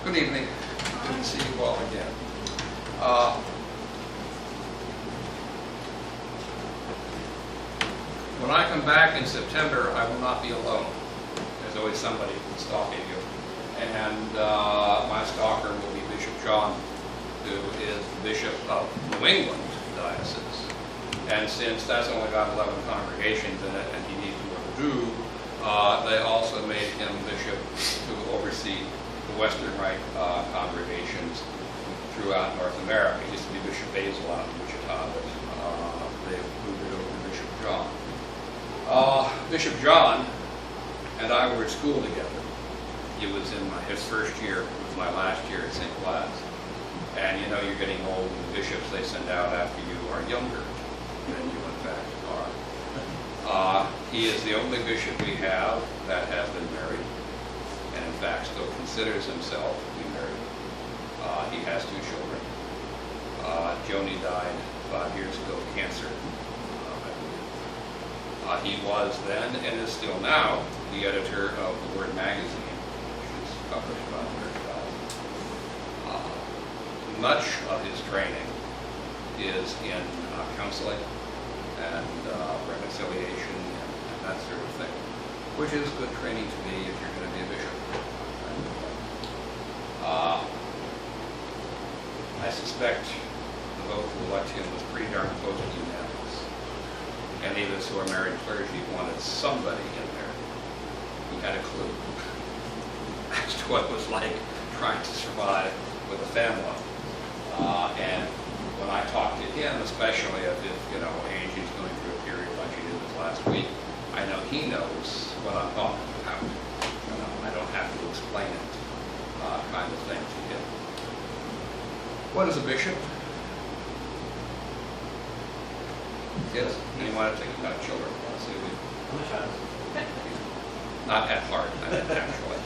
Good evening. Good to see you all again. When I come back in September, I will not be alone. There's always somebody stalking you. And my stalker will be Bishop John, who is the Bishop of New England Diocese. And since that's only got 11 congregations in it and he needs more to do, they also made him bishop to oversee the Western Rite congregations throughout North America. He used to be Bishop Basil out in Wichita, but they moved it over to Bishop John. Bishop John and I were at school together. He was in his first year, it was my last year at St. Vlad's. And you know you're getting old, and the bishops they send out after you are younger than you in fact are. He is the only bishop we have that has been married, and in fact still considers himself to be married. He has 2 children. Joni died 5 years ago of cancer, I believe. He was then, and is still now, the editor of The Word magazine, which is published by much of his training is in counseling and reconciliation and that sort of thing, which is good training to be if you're going to be a bishop. I suspect the vote to elect him was pretty darn close to unanimous. Any of us who are married clergy wanted somebody in there who had a clue as to what it was like trying to survive with a family. And when I talk to him, especially if Angie's going through a period like she did this last week, I know he knows what I'm talking about. I don't have to explain it, kind of thing to him. What is a bishop? Yes, anyone want to think about children? Let's see. Not at heart, I mean actually.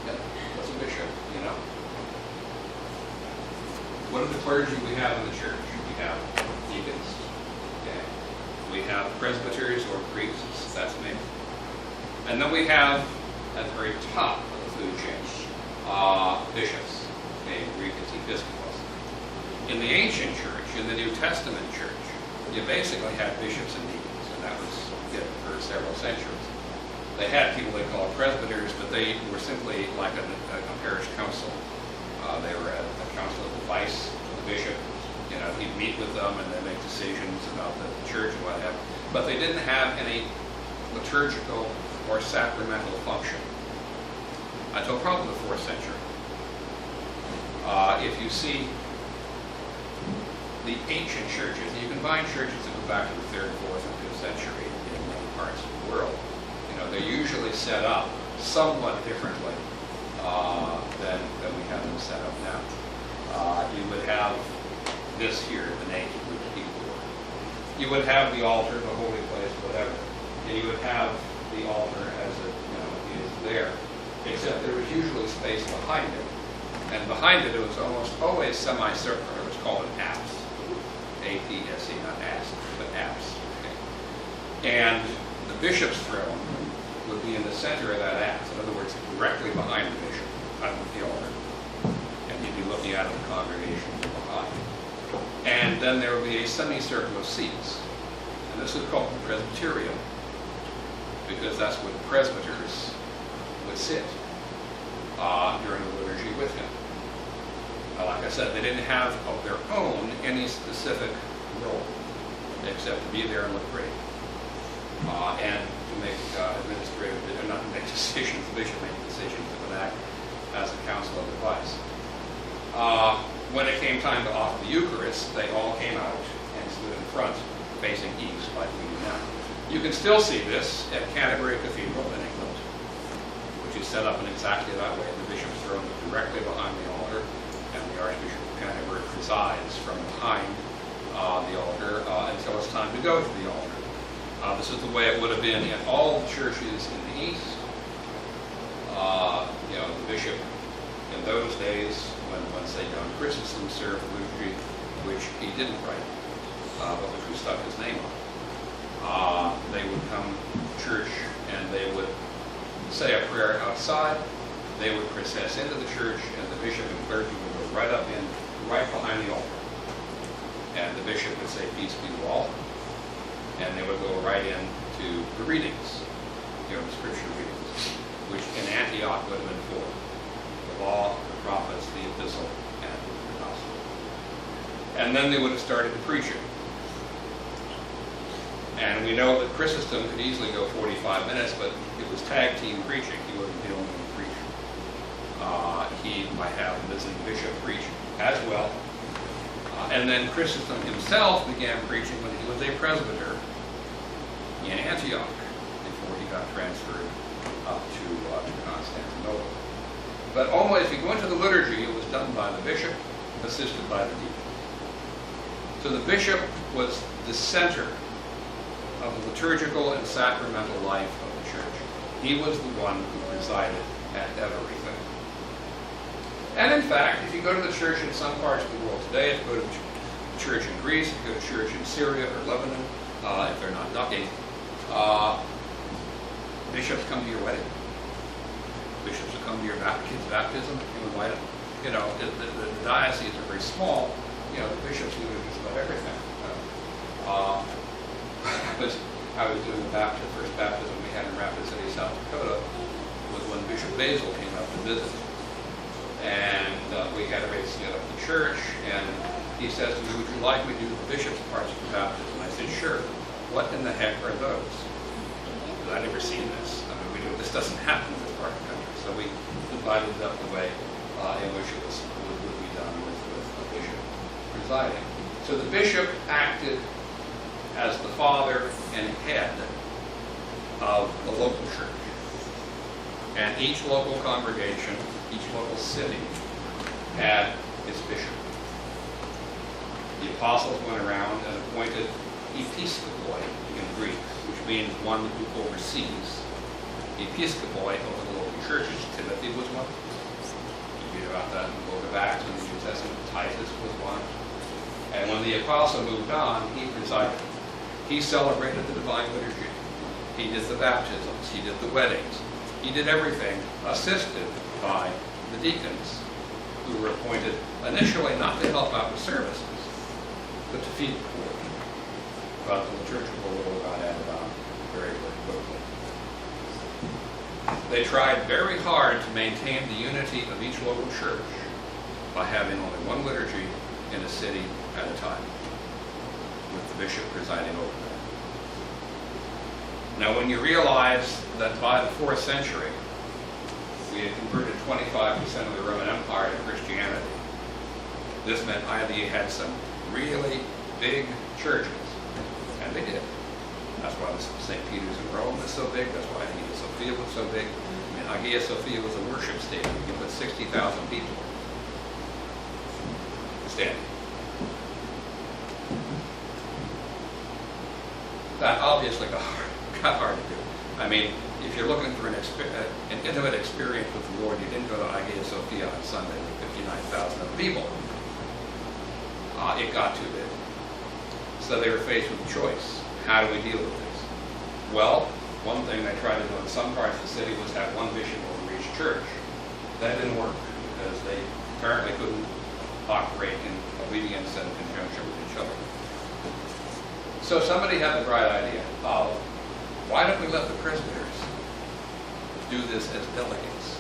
Yeah. What's a bishop, What are the clergy we have in the church? We have deacons, okay. We have presbyters or priests, that's me. And then we have, at the very top of the food chain, bishops, okay, Greek is episcopos. In the ancient church, in the New Testament church, you basically had bishops and deacons, and that was it for several centuries. They had people they called presbyters, but they were simply like a parish council. They were a council of advice to the bishop. He'd meet with them and then make decisions about the church and what have. But they didn't have any liturgical or sacramental function until probably the 4th century. If you see the ancient churches, and you can find churches that go back to the 3rd, 4th, and 5th century in many parts of the world, they're usually set up somewhat differently than we have them set up now. You would have this here, the nave, which people were. You would have the altar, the holy place, whatever, and you would have the altar as it is there, except there was usually space behind it, and behind it was almost always semicircular. It was called an apse, A-P-S-E, not apse, but apse. Okay. And the bishop's throne would be in the center of that apse. In other words, directly behind the bishop, underneath the altar. And he'd be looking out at the congregation from behind. And then there would be a semicircle of seats. And this was called the presbyterium, because that's where the presbyters would sit during the liturgy with him. Like I said, they didn't have of their own any specific role, except to be there and look pretty. And to make administrative, not to make decisions, the bishop made decisions that would act as a council of advice. When it came time to offer the Eucharist, they all came out and stood in front, facing east, like we do now. You can still see this at Canterbury Cathedral in England, which is set up in exactly that way. The bishop's throne is directly behind the altar, and the Archbishop of Canterbury presides from behind the altar until it's time to go to the altar. This is the way it would have been in all the churches in the East. The bishop in those days, when say John Chrysostom served the liturgy, which he didn't write, but which we stuck his name on, they would come to church and they would say a prayer outside, they would process into the church, and the bishop and clergy would go right up in, right behind the altar. And the bishop would say, "Peace be to all." And they would go right into the readings, the scripture readings, which in Antioch would have been four: the law, the prophets, the epistle, and the gospel. And then they would have started the preaching. And we know that Chrysostom could easily go 45 minutes, but it was tag team preaching. He wasn't the only one preaching. He might have the visiting bishop preach as well. And then Chrysostom himself began preaching when he was a presbyter in Antioch before he got transferred up to Constantinople. But always, if you go into the liturgy, it was done by the bishop, assisted by the deacon. So the bishop was the center of the liturgical and sacramental life of the church. He was the one who presided at everything. And in fact, if you go to the church in some parts of the world today, if you go to the church in Greece, if you go to church in Syria or Lebanon, if they're not ducking, bishops come to your wedding. Bishops will come to your kids' baptism. You invite them. The dioceses are very small. The bishops do just about everything. I was doing the first baptism we had in Rapid City, South Dakota, was when Bishop Basil came up to visit. And we had arranged to get up to church, and he says to me, "Would you like me to do the bishop's parts of the baptism?" I said, "Sure." "What in the heck are those?" Because I'd never seen this. This doesn't happen in this part of the country. So we divided it up the way in which it would be done with a bishop presiding. So the bishop acted as the father and head of the local church. And each local congregation, each local city, had its bishop. The apostles went around and appointed episkopoi in Greek, which means one who oversees. Episkopoi over the local churches. Timothy was one. You read about that in the book of Acts in the New Testament. Titus was one. And when the apostle moved on, he presided. He celebrated the divine liturgy. He did the baptisms. He did the weddings. He did everything assisted by the deacons, who were appointed initially not to help out with services, but to feed the poor. But the liturgical role got added on very, very quickly. They tried very hard to maintain the unity of each local church by having only one liturgy in a city at a time, with the bishop presiding over that. Now, when you realize that by the 4th century, we had converted 25% of the Roman Empire to Christianity, this meant either you had some really big churches, and they did. That's why St. Peter's in Rome is so big. That's why Hagia Sophia was so big. Hagia Sophia was a worship stadium. You could put 60,000 people standing. That obviously got hard to do. I mean, if you're looking for an intimate experience with the Lord, you didn't go to Hagia Sophia on Sunday with 59,000 other people. It got too big. So they were faced with a choice. How do we deal with this? Well, one thing they tried to do in some parts of the city was have one bishop over each church. That didn't work because they apparently couldn't operate in obedience and conjunction with each other. So somebody had the bright idea of, why don't we let the presbyters do this as delegates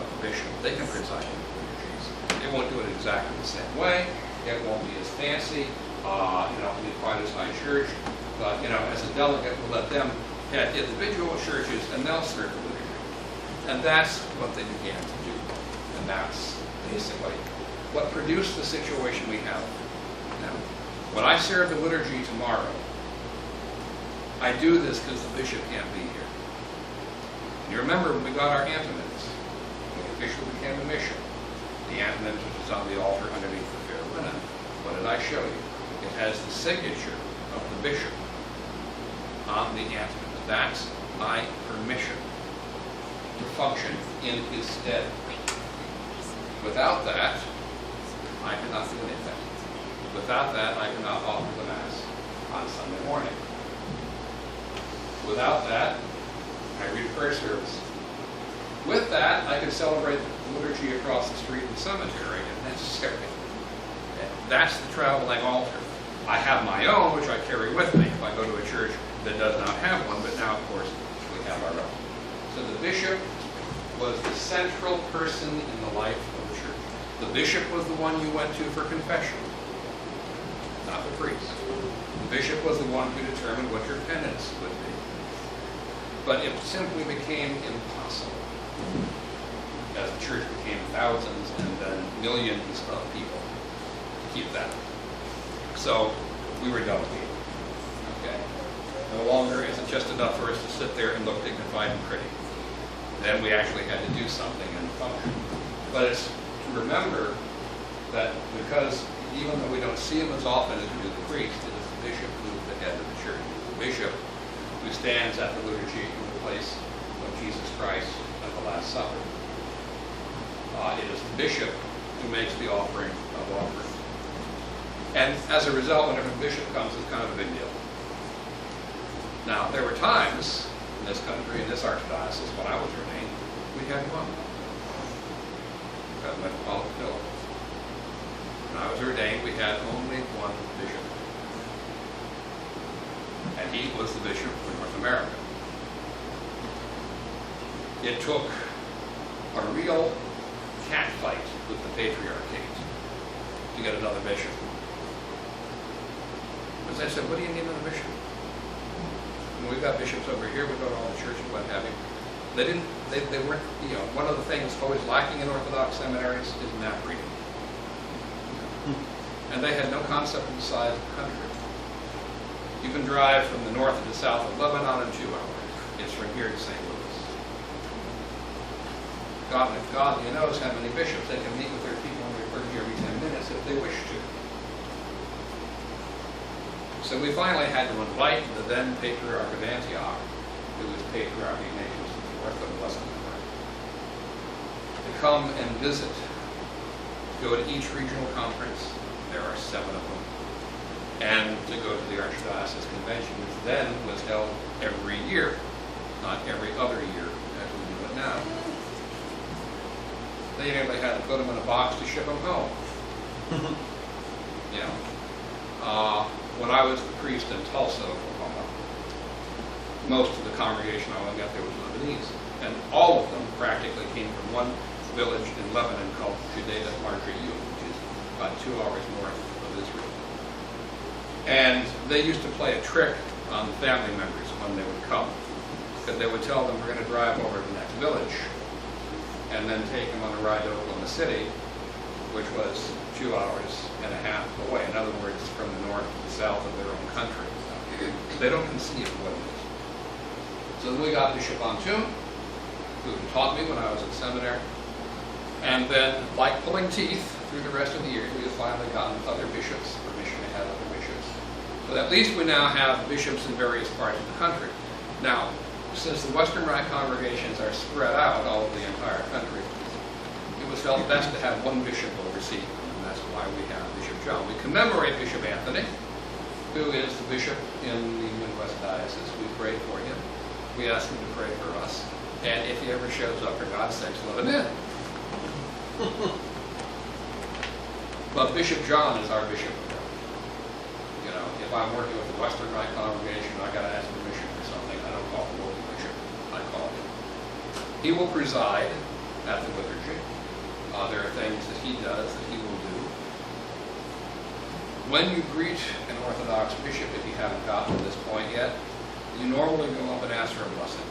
of the bishop? They can preside in the liturgies. They won't do it exactly the same way. It won't be as fancy. It'll be quite as high church. But, as a delegate, we'll let them head individual churches and they'll serve the liturgy. And that's what they began to do. And that's basically what produced the situation we have now. When I serve the liturgy tomorrow, I do this because the bishop can't be here. And you remember when we got our antimony, when we officially became a mission, the antimony which is on the altar underneath the fair linen, what did I show you? It has the signature of the bishop on the antimony. That's my permission to function in his stead. Without that, I cannot do anything. Without that, I cannot offer the Mass on Sunday morning. Without that, I read a prayer service. With that, I could celebrate the liturgy across the street in the cemetery if necessary. And that's the traveling altar. I have my own, which I carry with me if I go to a church that does not have one, but now, of course, we have our own. So the bishop was the central person in the life of the church. The bishop was the one you went to for confession, not the priest. The bishop was the one who determined what your penance would be. But it simply became impossible as the church became thousands and then millions of people to keep that. So we were delegated. Okay. No longer is it just enough for us to sit there and look dignified and pretty. Then we actually had to do something and function. But it's to remember that because even though we don't see him as often as we do the priest, it is the bishop who is the head of the church. The bishop who stands at the liturgy in the place of Jesus Christ at the Last Supper. It is the bishop who makes the offering of offerings. And as a result, whenever the bishop comes, it's kind of a big deal. Now, there were times in this country, in this archdiocese, when I was ordained, we had one. Got Metropolitan Philip. When I was ordained, we had only one bishop. And he was the bishop for North America. It took a real cat fight with the patriarchate to get another bishop. Because I said, what do you need another bishop? And we've got bishops over here, we've got all the churches, what have you. They weren't, one of the things always lacking in Orthodox seminaries is map reading. And they had no concept of the size of the country. You can drive from the north to the south of Lebanon in 2 hours. It's from here to St. Louis. God knows how many bishops they can meet with their people in their clergy every 10 minutes if they wish to. So we finally had to invite the then Patriarch of Antioch, who was Patriarch Ignatius IV of Luxembourg, to come and visit, go to each regional conference. There are 7 of them. And to go to the Archdiocese Convention, which then was held every year, not every other year as we do it now. They had to put them in a box to ship them home. When I was the priest in Tulsa, Oklahoma, most of the congregation I got there was Lebanese. And all of them practically came from one village in Lebanon called Judea Marjayu, which is about 2 hours north of Israel. And they used to play a trick on the family members when they would come. Because they would tell them, we're going to drive over to the next village, and then take them on a ride to Oklahoma City, which was 2 hours and a half away. In other words, from the north to the south of their own country. They don't conceive of what it is. So then we got Bishop Antoon, who taught me when I was in seminary. And then, like pulling teeth through the rest of the year, we have finally gotten other bishops, permission to have other bishops. So at least we now have bishops in various parts of the country. Now, since the Western Rite congregations are spread out all over the entire country, it was felt best to have one bishop oversee, and that's why we have Bishop John. We commemorate Bishop Anthony, who is the bishop in the Midwest Diocese. We pray for him. We ask him to pray for us. And if he ever shows up, for God's sakes, let him in. But Bishop John is our bishop. If I'm working with the Western Rite congregation, I got to ask permission for something. I don't call the local bishop. I call him. He will preside at the liturgy. There are things that he does that he will do. When you greet an Orthodox bishop, if you haven't gotten to this point yet, you normally go up and ask for a blessing.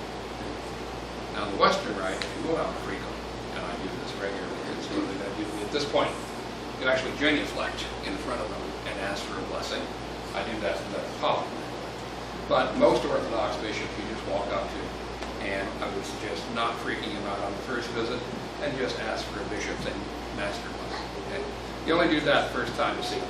Now, the Western Rite, if you go out frequently, and I do this regularly, it's something that at this point, you actually genuflect in front of them and ask for a blessing. I do that in the Metropolitan. But most Orthodox bishops you just walk up to, and I would suggest not freaking him out on the first visit, and just ask for a bishop's and master blessing. Okay? You only do that the first time you see him.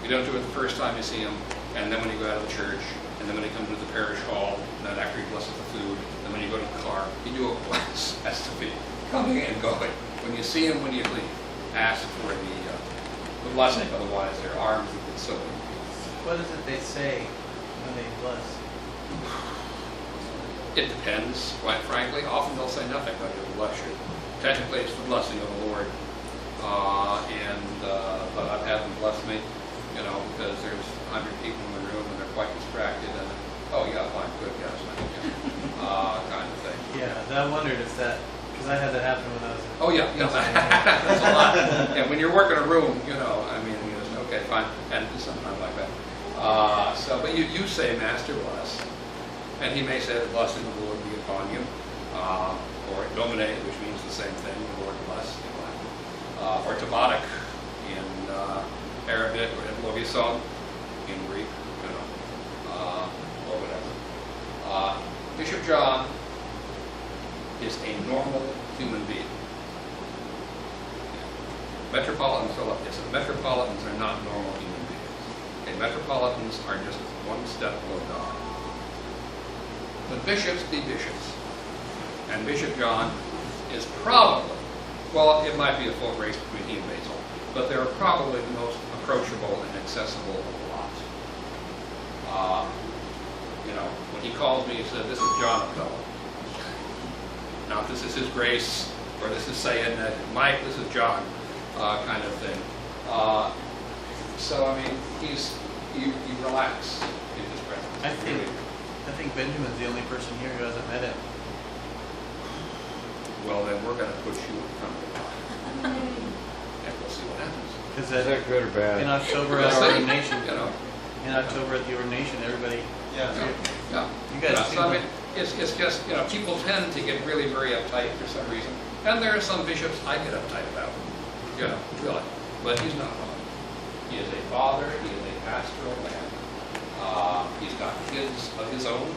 You don't do it the first time you see him, and then when you go out of the church, and then when you come to the parish hall, and then after he blesses the food, and when you go to the car, you do it once. Has to be coming and going. When you see him, when you leave, ask for the blessing, otherwise their arms would get so big. What is it they say when they bless? It depends, quite frankly. Often they'll say nothing, they'll give a bless you. Technically, it's the blessing of the Lord. But I've had them bless me, you know, because there's 100 people in the room and they're quite distracted and, oh yeah, fine, good, yes, thank you, kind of thing. Yeah, I wondered if that, because I had that happen when I was. Oh yeah, yeah, that's a lot. And when you're working a room, you know, I mean, you just, okay, fine, and sometimes like that. But you say, Master, bless, and he may say, the blessing of the Lord be upon you, or Domine, which means the same thing, the Lord bless, you know, or Tabarak in Arabic, or Eblogison in Greek, you know, or whatever. Bishop John is a normal human being. Metropolitan Philip is. Metropolitans are not normal human beings. Okay, metropolitans are just one step below God. But bishops be bishops. And Bishop John is probably, well, it might be a full race between he and Basil, but they're probably the most approachable and accessible of the lot. You know, when he calls me, he said, this is John Abdullah. Not this is his grace, or this is saying that Mike, this is John, kind of thing. So, I mean, you relax in his presence. I think Benjamin's the only person here who hasn't met him. Well, then we're going to put you in front of the line. And we'll see what happens. Because Is that good or bad? in October We'll at see, the ordination, you know. in October at the ordination, everybody, Yeah. you guys Yeah, seem so, I like- mean, it's just, you know, people tend to get really very uptight for some reason. And there are some bishops I get uptight about, you know, really. But he's not one. He is a father, he is a pastoral man. He's got kids of his own,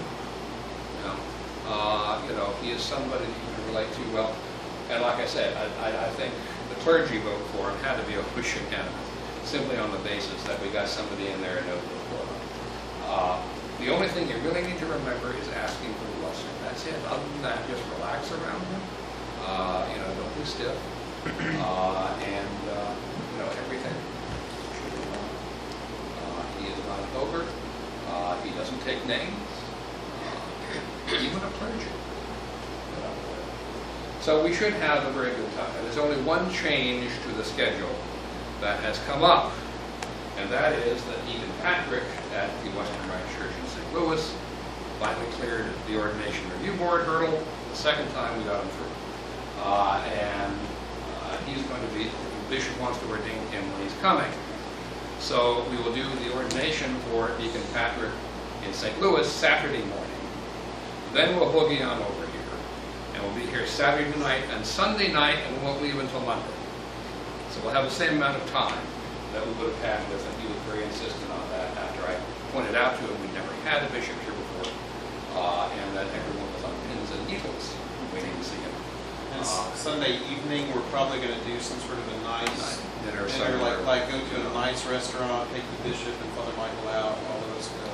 you know, he is somebody that you can relate to well. And like I said, I think the clergy vote for him had to be a push unanimous, simply on the basis that we got somebody in there who knows what's going on. The only thing you really need to remember is asking for the blessing. That's it. Other than that, just relax around him. You know, don't be stiff. You know, everything should be fine. He is not an ogre. He doesn't take names. Even a clergy. So we should have a very good time. There's only one change to the schedule that has come up, and that is that Deacon Patrick at the Western Rite Church in St. Louis finally cleared the ordination review board hurdle. The second time we got him through. He's going to be, the bishop wants to ordain him when he's coming. So we will do the ordination for Deacon Patrick in St. Louis Saturday morning. Then we'll boogie on over here. And we'll be here Saturday night and Sunday night, and we won't leave until Monday. So we'll have the same amount of time that we would have had with him. He was very insistent on that after I pointed out to him we'd never had a bishop here before, and that everyone was on pins and needles waiting to see him. And Sunday evening, we're probably going to do some sort of a nice Dinner dinner, somewhere. like go to a nice restaurant, take the bishop and Father Michael out, and all of those stuff.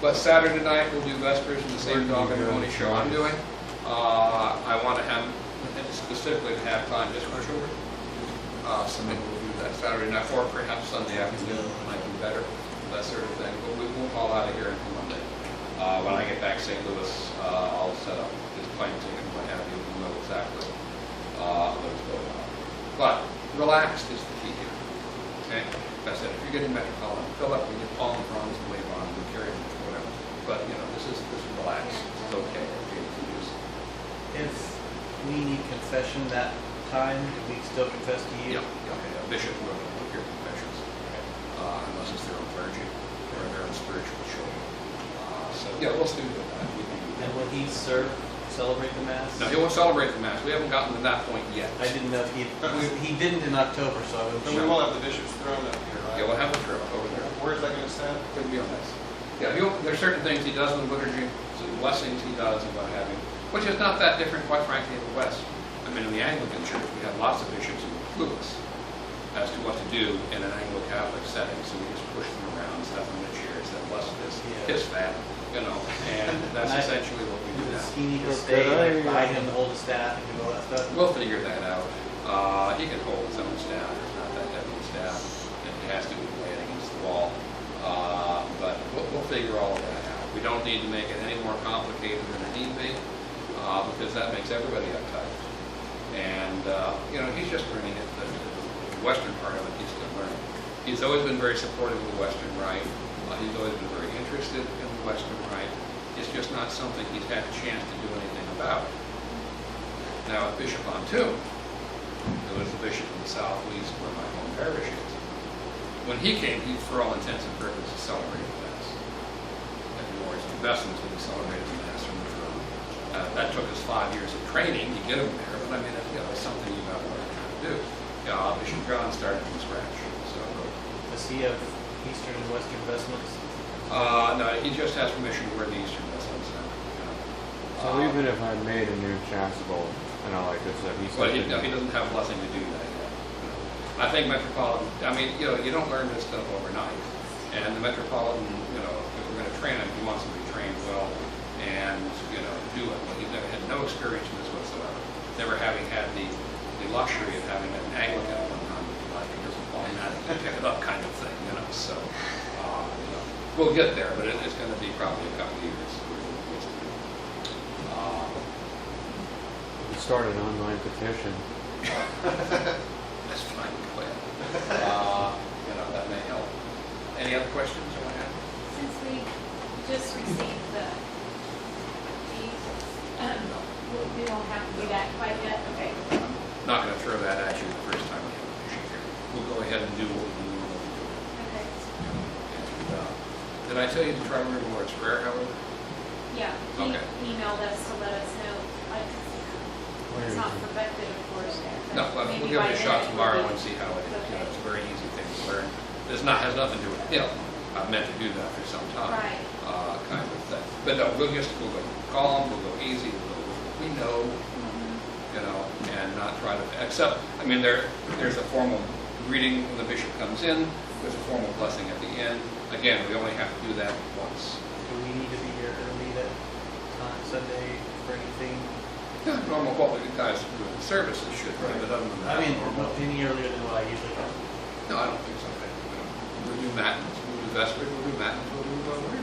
But Saturday night we'll do Vespers in the same dog and pony show I'm doing. I want to have, specifically to have time just for children. So maybe we'll do that Saturday night, or perhaps Sunday afternoon might be better, that sort of thing. But we won't haul out of here until Monday. When I get back to St. Louis, I'll set up his plane ticket and what have you, and know exactly what's going on. But relaxed is the key here. Okay? Like I said, if you're getting Metropolitan Philip, we get palm fronds and wave on, we carry them, whatever. But, you know, this is relaxed. It's okay. if we need confession that time, do we still confess to you? Yeah. Bishop will hear confessions, unless it's their own clergy or their own spiritual children. So, yeah, we'll still do that. We can do that. And will he celebrate the Mass? No, he won't celebrate the Mass. We haven't gotten to that point yet. I didn't know if he didn't in October, so I wasn't But we sure. will have the bishop's throne up here, right? Yeah, we'll have the trail over there. Where's that going to stand? It'll be on this. Yeah, there's certain things he does in the liturgy, some blessings he does and what have you, which is not that different, quite frankly, in the West. I mean, in the Anglican Church, we have lots of bishops who are clueless as to what to do in an Anglo-Catholic setting, so we just push them around, stuff them in the chairs, that bless this, kiss that, you know, and that's essentially what we do Does now. he need to Okay. stay, like, by him to hold the staff and do all that stuff? We'll figure that out. He can hold his own staff, it's not that heavy a staff, and it has to be laying against the wall. But we'll figure all of that out. We don't need to make it any more complicated than it need be, because that makes everybody uptight. And, he's just learning it, the western part of it, he's still learning. He's always been very supportive of the western rite. He's always been very interested in the western rite. It's just not something he's had a chance to do anything about. Now, at Bishop on Tomb, who was the bishop in the southeast where my home parish is, when he came, he, for all intents and purposes, celebrated the Mass. At the Lord's Vestments, when he celebrated the Mass from the throne. That took us 5 years of training to get him there, but I mean, it's something you got to learn how to do. Bishop John started from scratch. So, Does he have Eastern and Western vestments? no, he just has permission to wear the Eastern vestments now. So even if I made a new chasuble, like this, that he's Well, he doesn't have blessing to do that yet. I think Metropolitan, you don't learn this stuff overnight. And the Metropolitan, if we're going to train him, he wants him to be trained well and, do it. Well, he's never had no experience in this whatsoever. Never having had the luxury of having an Anglican at one time in his life. He doesn't automatically pick it up kind of thing, So, we'll get there, but it's going to be probably a couple of years. We started an online petition. That's fine, go ahead. That may help. Any other questions you want to have? Since we just received the fees, we don't have to do that quite yet, okay? I'm not going to throw that at you the first time we have a issue here. We'll go ahead and do what we normally do. Okay. And, did I tell you to try to remember Lord's Prayer, however? Yeah, he Okay. emailed us to let us know, it's not perfected, of course. but No, but maybe we'll give by it a then shot will tomorrow be- and see how it is. Okay. It's a very easy thing to learn. This has nothing to do with him. I've meant to do that for some time. Right. Kind of thing. But no, we'll go calm, we'll go easy, we'll go with what we know, Mhm. and not try to, there's a formal greeting when the bishop comes in, there's a formal blessing at the end. Again, we only have to do that once. Do we need to be here early that Sunday for anything? Yeah, normal, what the guys who do the services should, but other than that. normal. Any earlier than what I usually do. No, I don't think so. We'll do matins, we'll do vespers, we'll do matins, we'll do liturgy.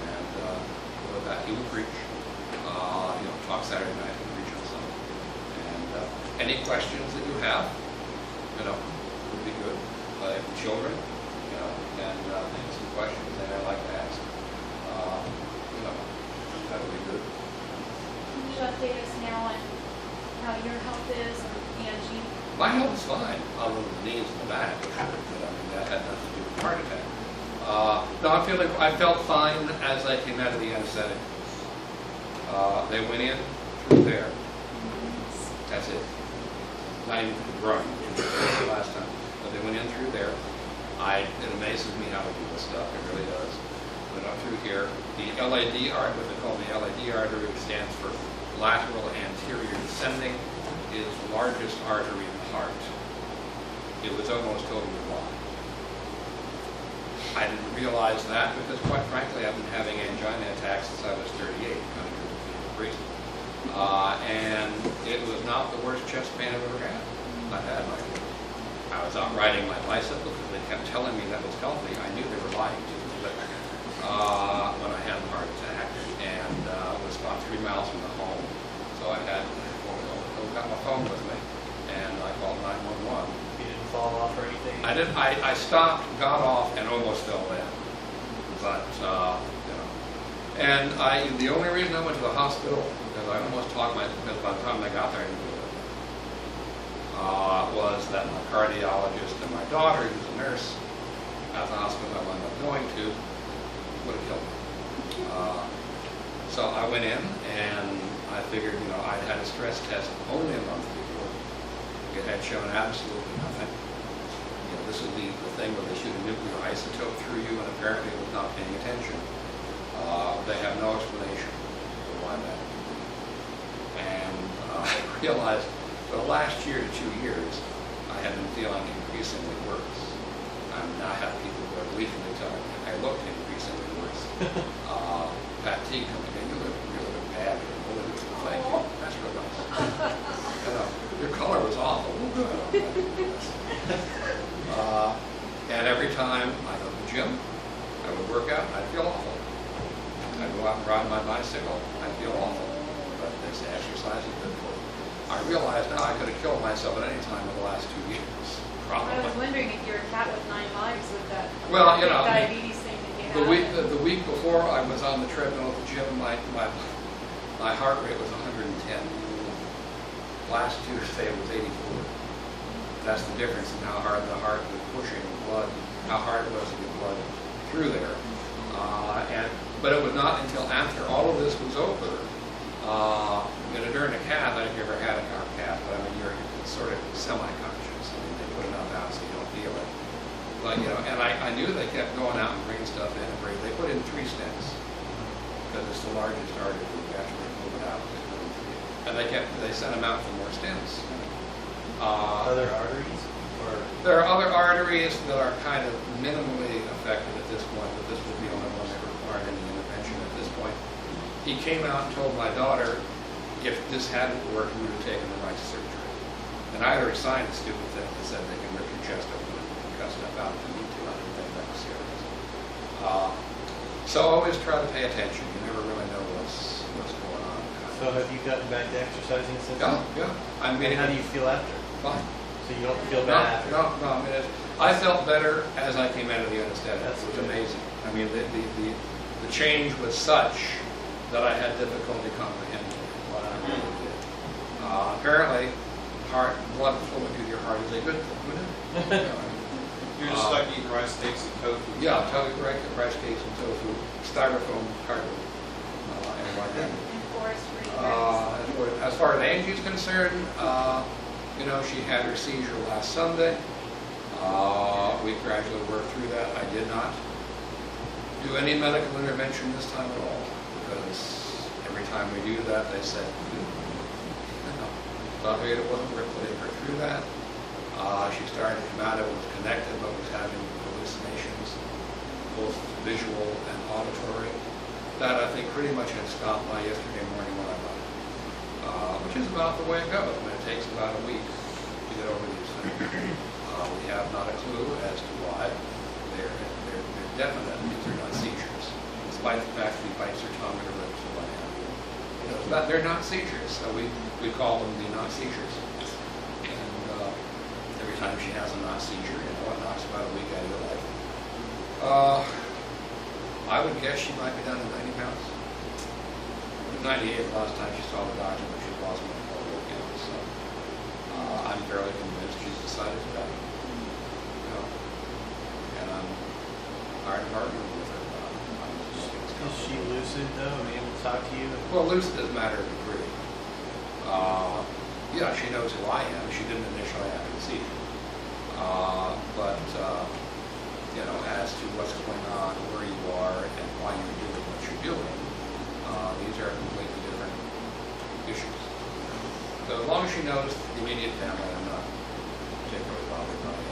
And with that, he will preach. Talk Saturday night and preach on Sunday. And any questions that you have, would be good. Children, and some questions that I'd like to ask. That would be good. Can you update us now on how your health is and Angie? My health is fine, other than the knees and the back, but that had nothing to do with heart attack. No, I felt fine as I came out of the anesthetic. They went in through there. That's it. Not even growing, the last time. But they went in through there. It amazes me how they do this stuff, it really does. Went up through here. The LAD artery, what they call the LAD artery, stands for lateral anterior descending, is the largest artery in the heart. It was almost totally blocked. I didn't realize that because, quite frankly, I've been having angina attacks since I was 38, kind of crazy. And it was not the worst chest pain I've ever had. I was out riding my bicycle because they kept telling me that was healthy. I knew they were lying to me, but when I had the heart attack, and it was about 3 miles from the home. So I got my phone with me, and I called 911. You didn't fall off or anything? I didn't. I stopped, got off, and almost fell in. But and the only reason I went to the hospital, because I almost talked because by the time I got there, I didn't do it. Was that my cardiologist and my daughter, who's a nurse at the hospital I wound up going to, would have killed me. So I went in and I figured, I'd had a stress test only a month before. It had shown absolutely nothing. This is the thing where they shoot a nuclear isotope through you, and apparently it was not paying attention. They have no explanation for why that would be. And I realized for the last year to 2 years, I had been feeling increasingly worse. I have people who are gleefully telling me I looked increasingly worse. Pat T told me, you look really bad. Thank you. That's real nice. Your color was awful. Oh, good. And every time I go to the gym, I would work out, I'd feel bicycle, I feel awful. But they say exercise is good for you. I realize now I could have killed myself at any time in the last 2 years, I was probably. wondering if your cat with 9 lives with that Well, you know, diabetes thing that you have. The week before I was on the treadmill at the gym, my heart rate was 110. Last Tuesday it was 84. That's the difference in how hard the heart was pushing blood, how hard it was to get blood through there. But it was not until after all of this was over, during a cath, I don't know if you ever had a cath, but I mean, you're sort of semi-conscious. I mean, they put enough out so you don't feel it. But, and I knew they kept going out and bringing stuff in and bringing, they put in 3 stents because it's the largest artery. You actually move it out. And they sent them out for more stents. Other arteries? Or There are other arteries that are kind of minimally affected at this point, but this was the only one that required any intervention at this point. He came out and told my daughter if this hadn't worked, we would have taken the right surgery. And I already signed a stupid thing that said they can rip your chest open and cut stuff out if you need to. I didn't think that was serious. So always try to pay attention. You never really know what's going on. so have you gotten back to exercising since then? Yeah. I mean, And how do you feel after? fine. So you don't feel bad after? No. I mean, I felt better as I came out of the anesthetic. That's It was good. amazing. I mean, the change was such that I had difficulty comprehending what I really did. Apparently, blood flowing through your heart is a good thing. Wouldn't it? You're just like eating rice cakes and tofu. Yeah, rice cakes and tofu, styrofoam carton, and like that. And forest-free. As far as Angie's concerned, she had her seizure last Sunday. We gradually worked through that. I did not do any medical intervention this time at all because every time we do that, they say, so I figured it wasn't worth putting her through that. She started to come out, it was connected, but was having hallucinations, both visual and auditory. That I think pretty much had stopped by yesterday morning when I left, which is about the way it goes. I mean, it takes about a week to get over these things. We have not a clue as to why. They're definite. These are not seizures, despite the fact that he bites her tongue and her lips and what have you. They're not seizures, so we call them the not seizures. And every time she has a not seizure, it knocks about a week out of your life. I would guess she might be down to 90 pounds. 98 the last time she saw the doctor, but she lost one polio again. So I'm fairly convinced she's decided to die. And I'm hard partnering with her. Is she lucid though? I mean, able to talk to you? Well, lucid is a matter of degree. Yeah, she knows who I am. She didn't initially have to see me. But as to what's going on, where you are, and why you're doing what you're doing, these are completely different issues. So as long as she knows the immediate family, I'm not particularly bothered by it.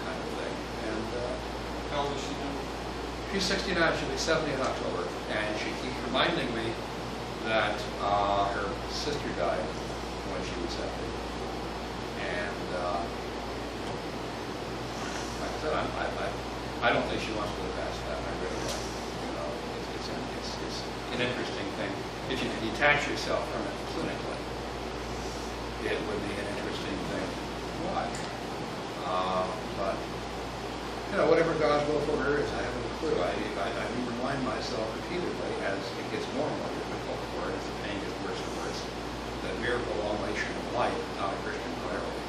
Kind of thing. And How old is she now? she's 69, she'll be 70 in October, and she keeps reminding me that her sister died when she was 70. And like I said, I don't think she wants to go past that. I really don't. It's an interesting thing. If you can detach yourself from it clinically, it would be an interesting thing to watch. But whatever God's will for her is, I haven't a clue. I do remind myself repeatedly as it gets more and more difficult for her, as the pain gets worse and worse, that mere prolongation of life is not a Christian priority.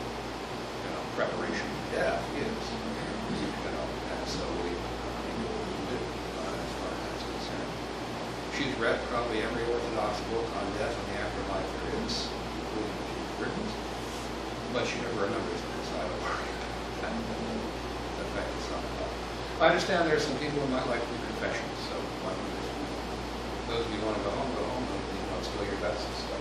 Preparation for death is. And so we do what we can do as far as that's concerned. She's read probably every Orthodox book on death and the afterlife there is, including the few Britons, but she never remembers this. I would argue that effect is not enough. I understand there are some people who might like to do confessions, so why don't we just, those of you who want to go home, go home. Those of you who want to steal your best stuff.